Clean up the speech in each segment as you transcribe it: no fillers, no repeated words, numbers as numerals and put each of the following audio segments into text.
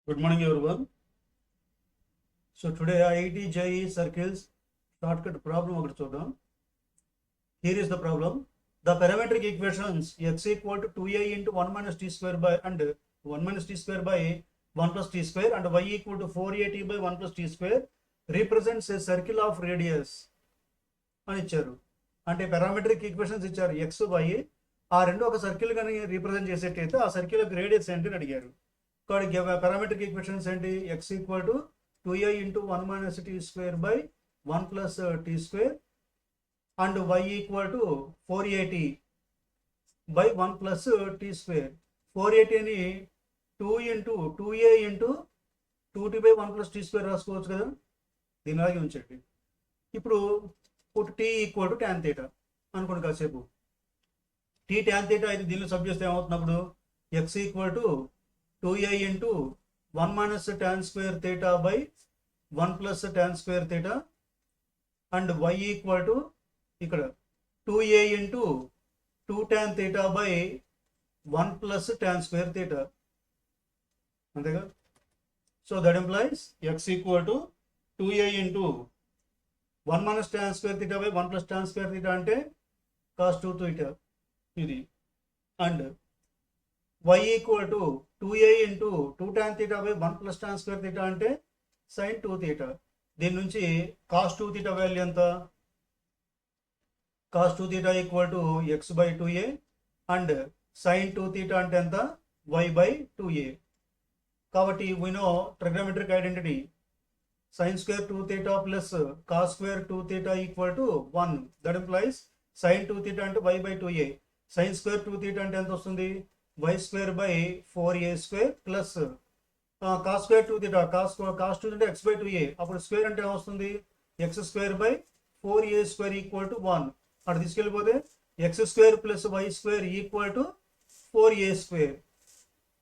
Good morning, everyone. So today IIT JEE circles shortcut problem ఒకటి చూద్దాం. Here is the problem. The parametric equations x equal to 2a into 1 minus t square by and 1 minus t square by 1 plus t square and y equal to 4at by 1 plus t square represents a circle of radius అని ఇచ్చారు. అంటే parametric equations ఇచ్చారు X why, ఆ రెండు ఒక circle కానీ represent చేసేటైతే ఆ circle యొక్క రేడియస్ ఏంటి అని అడిగారు. కాబట్టి పారామెట్రిక్ ఈక్వేషన్స్ ఏంటి? X equal to 2a into 1 minus t square by 1 plus t square and y equal to 4at by 1 plus t square. 4at అని 2 into 2a into 2t by 1 plus t square రాసుకోవచ్చు కదా, దీని అలాగే ఉంచండి. ఇప్పుడు t equal to tan theta అనుకోండి కాసేపు. T tan theta అయితే దీనిలో సబ్ చేస్తే ఏమవుతున్నప్పుడు x equal to 2a into 1 minus tan square theta by 1 plus tan square theta and y equal to ఇక్కడ 2a into 2 tan theta by 1 plus tan square theta, అంతేగా. So that implies x equal to 2a into 1 minus tan square theta by 1 plus tan square theta అంటే cos 2 theta ఇది, and y equal to 2a into 2 tan theta by 1 plus tan square theta అంటే sine 2 theta. దీని నుంచి cos 2 theta value ఎంత? Cos 2 theta equal to x by 2a and sine 2 theta అంటే ఎంత? y by 2a. కాబట్టి we know trigonometric identity sin square 2 theta plus cos square 2 theta equal to 1. That implies sin 2 theta అంటే y by 2a. sin square 2 theta అంటే ఎంత వస్తుంది? y square by 4a square plus cos square 2 theta. cos 2 అంటే x by 2a. అప్పుడు square అంటే ఏమొస్తుంది? x square by 4a square equal to 1. అటు తీసుకెళ్ళిపోతే x square plus y square equal to 4a square.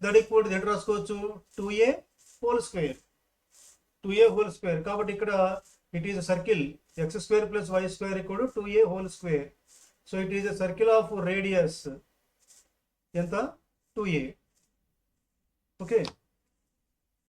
That equal to at రాసుకోవచ్చు 2a whole square, 2a whole square. కాబట్టి ఇక్కడ it is circle x square plus y square equal to 2a whole square. So it is a circle of radius ఎంత? 2a. Okay.